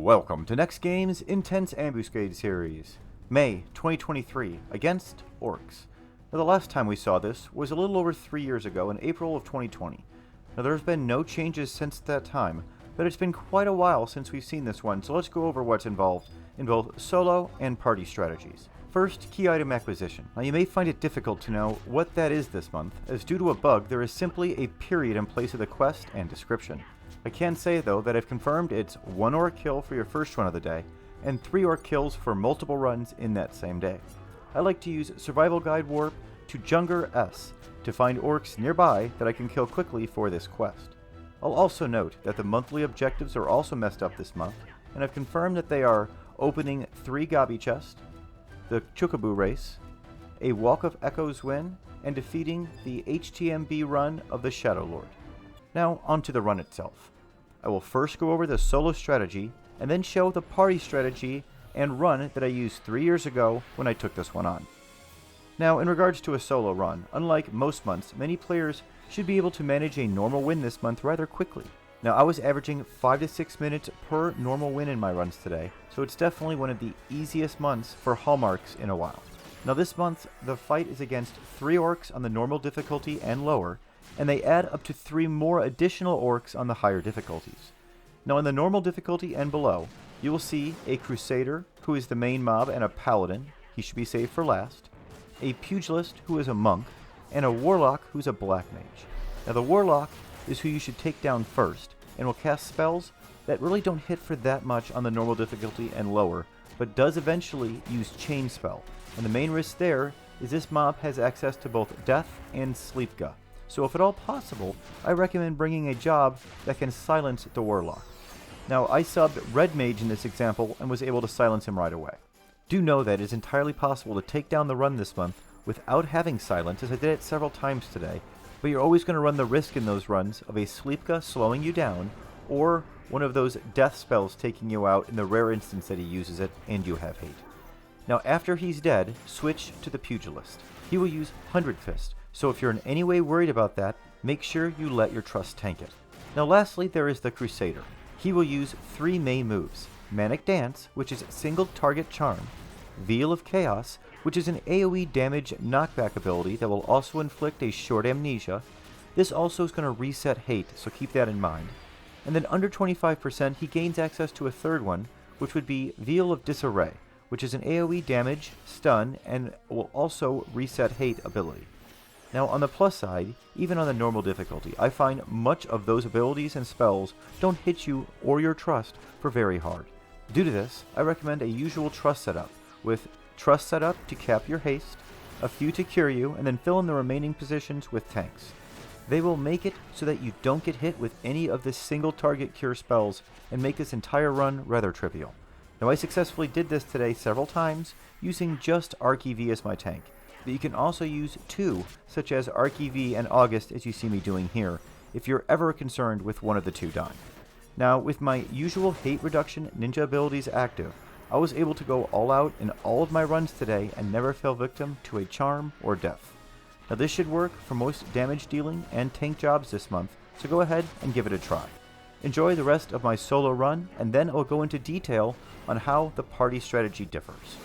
Welcome to NEXTGames' Intense Ambuscade series, May 2023, against Orcs. Now, the last time we saw this was a little over 3 years ago in April of 2020. Now, there's been no changes since that time, but it's been quite a while since we've seen this one, so let's go over what's involved in both solo and party strategies. First, key item acquisition. Now, you may find it difficult to know what that is this month, as due to a bug, there is simply a period in place of the quest and description. I can say though that I've confirmed it's 1 orc kill for your first run of the day, and 3 orc kills for multiple runs in that same day. I like to use Survival Guide Warp to Junger S to find orcs nearby that I can kill quickly for this quest. I'll also note that the monthly objectives are also messed up this month, and I've confirmed that they are opening 3 Gobby chests, the Chocobo race, a Walk of Echoes win, and defeating the HTMB run of the Shadow Lord. Now onto the run itself. I will first go over the solo strategy, and then show the party strategy and run that I used 3 years ago when I took this one on. Now, in regards to a solo run, unlike most months, many players should be able to manage a normal win this month rather quickly. Now, I was averaging 5 to 6 minutes per normal win in my runs today, so it's definitely one of the easiest months for hallmarks in a while. Now, this month, the fight is against 3 orcs on the normal difficulty and lower, and they add up to 3 more additional orcs on the higher difficulties. Now, in the normal difficulty and below, you will see a Crusader, who is the main mob, and a Paladin, he should be saved for last, a Pugilist, who is a monk, and a Warlock, who's a black mage. Now, the Warlock is who you should take down first, and will cast spells that really don't hit for that much on the normal difficulty and lower, but does eventually use Chain Spell, and the main risk there is this mob has access to both Death and Sleepga. So if at all possible, I recommend bringing a job that can silence the Warlock. Now, I subbed Red Mage in this example and was able to silence him right away. Do know that it is entirely possible to take down the run this month without having silence, as I did it several times today, but you're always going to run the risk in those runs of a Sleepga slowing you down, or one of those death spells taking you out in the rare instance that he uses it and you have hate. Now, after he's dead, switch to the Pugilist. He will use 100 Fist, so if you're in any way worried about that, make sure you let your trust tank it. Now lastly, there is the Crusader. He will use 3 main moves: Manic Dance, which is single target charm, Veil of Chaos, which is an AoE damage knockback ability that will also inflict a short amnesia. This also is going to reset hate, so keep that in mind. And then under 25%, he gains access to a third one, which would be Veil of Disarray, which is an AoE damage, stun, and will also reset hate ability. Now, on the plus side, even on the normal difficulty, I find much of those abilities and spells don't hit you or your trust for very hard. Due to this, I recommend a usual trust setup, with trust setup to cap your haste, a few to cure you, and then fill in the remaining positions with tanks. They will make it so that you don't get hit with any of the single target cure spells and make this entire run rather trivial. Now, I successfully did this today several times using just ArcEV as my tank. But you can also use 2, such as ArcEV and August, as you see me doing here, if you're ever concerned with one of the 2 dying. Now, with my usual hate reduction ninja abilities active, I was able to go all out in all of my runs today and never fell victim to a charm or death. Now, this should work for most damage dealing and tank jobs this month, so go ahead and give it a try. Enjoy the rest of my solo run, and then I'll go into detail on how the party strategy differs.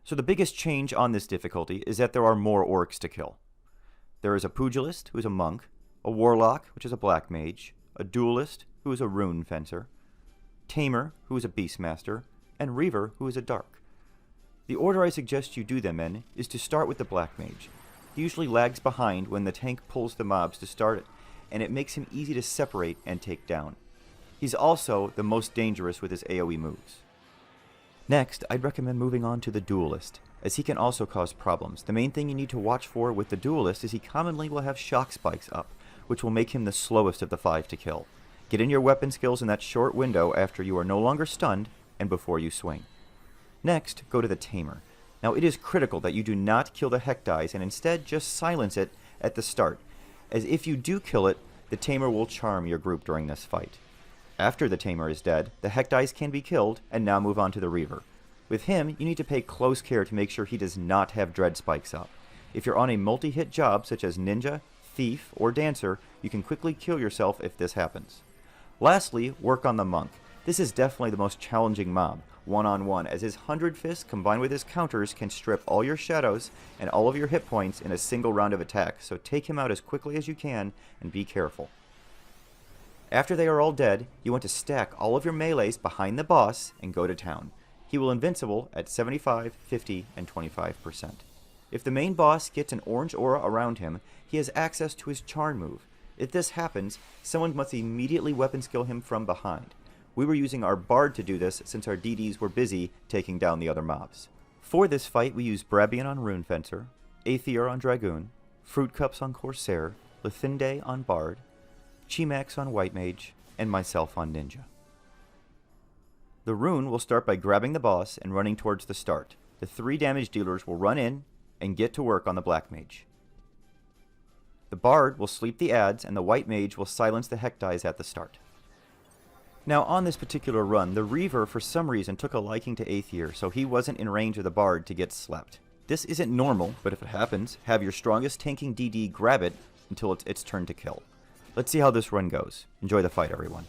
So the biggest change on this difficulty is that there are more orcs to kill. There is a pugilist, who is a monk, a warlock, which is a black mage, a duelist, who is a rune fencer, tamer, who is a beastmaster, and reaver, who is a dark. The order I suggest you do them in is to start with the black mage. He usually lags behind when the tank pulls the mobs to start it, and it makes him easy to separate and take down. He's also the most dangerous with his AoE moves. Next, I'd recommend moving on to the duelist, as he can also cause problems. The main thing you need to watch for with the duelist is he commonly will have shock spikes up, which will make him the slowest of the 5 to kill. Get in your weapon skills in that short window after you are no longer stunned and before you swing. Next, go to the tamer. Now it is critical that you do not kill the heck dice and instead just silence it at the start, as if you do kill it, the tamer will charm your group during this fight. After the tamer is dead, the heck dice can be killed, and now move on to the reaver. With him, you need to pay close care to make sure he does not have dread spikes up. If you're on a multi-hit job such as ninja, thief, or dancer, you can quickly kill yourself if this happens. Lastly, work on the monk. This is definitely the most challenging mob, one-on-one, as his 100 fists combined with his counters can strip all your shadows and all of your hit points in a single round of attack, so take him out as quickly as you can and be careful. After they are all dead, you want to stack all of your melees behind the boss and go to town. He will invincible at 75, 50, and 25%. If the main boss gets an orange aura around him, he has access to his charm move. If this happens, someone must immediately weapon skill him from behind. We were using our bard to do this since our DDs were busy taking down the other mobs. For this fight, we used Brabian on Rune Fencer, Aether on Dragoon, Fruit Cups on Corsair, Lithinde on Bard, Chimax on White Mage, and myself on Ninja. The rune will start by grabbing the boss and running towards the start. The 3 damage dealers will run in and get to work on the Black Mage. The Bard will sleep the adds, and the White Mage will silence the heck dice at the start. Now on this particular run, the Reaver for some reason took a liking to Aether, so he wasn't in range of the Bard to get slept. This isn't normal, but if it happens, have your strongest tanking DD grab it until it's its turn to kill. Let's see how this run goes. Enjoy the fight, everyone.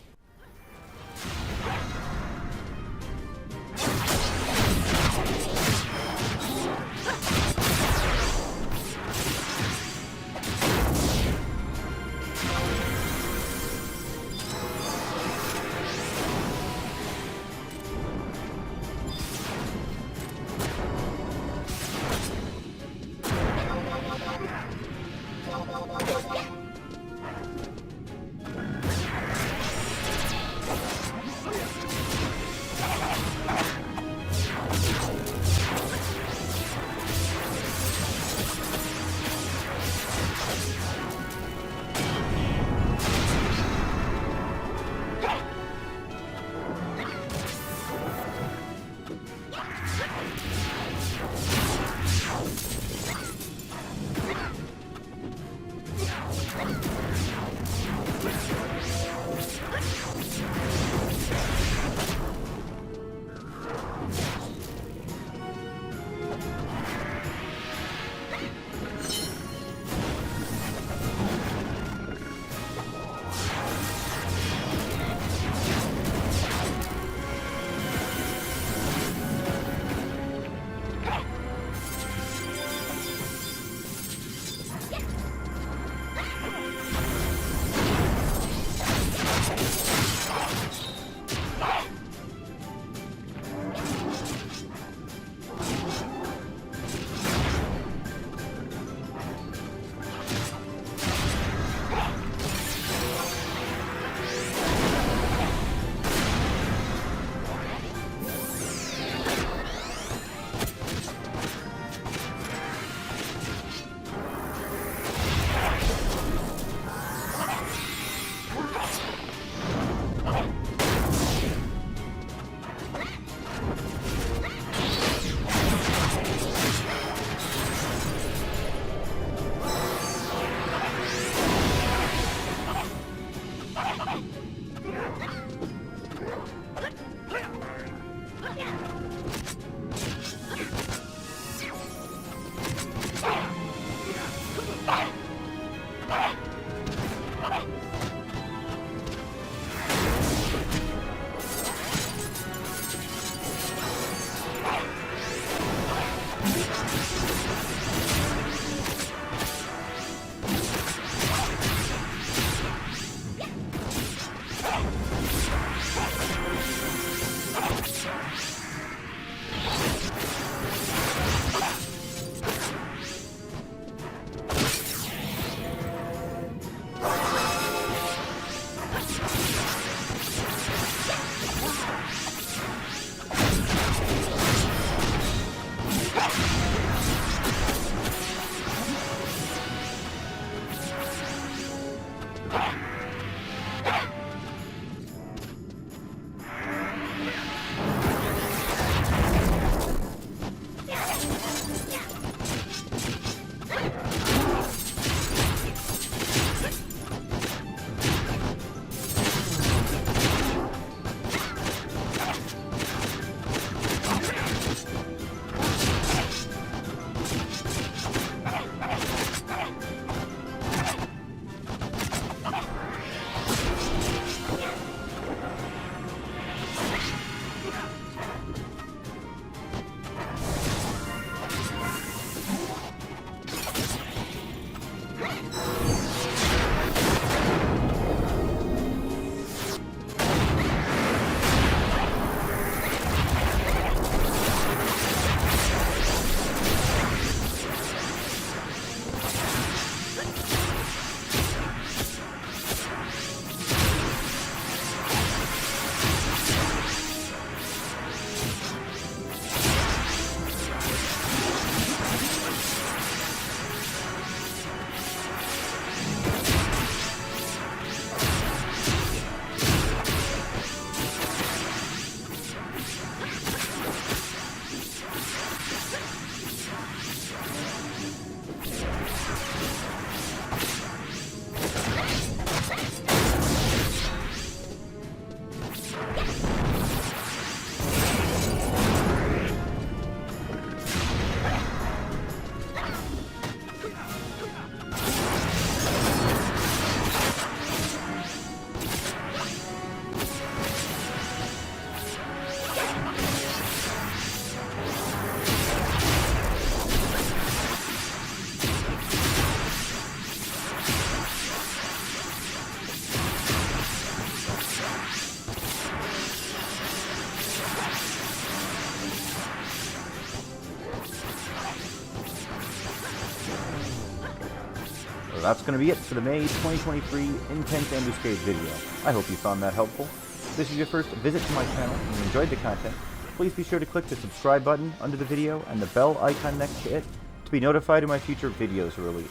that's going to be it for the May 2023 Intense Ambuscade video. I hope you found that helpful. If this is your first visit to my channel and you enjoyed the content, please be sure to click the subscribe button under the video and the bell icon next to it to be notified when my future videos are released.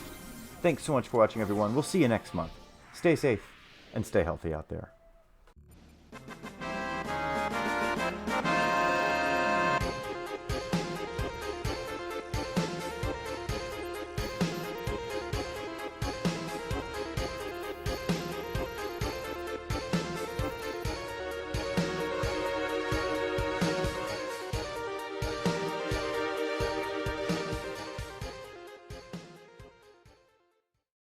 Thanks so much for watching, everyone. We'll see you next month. Stay safe and stay healthy out there.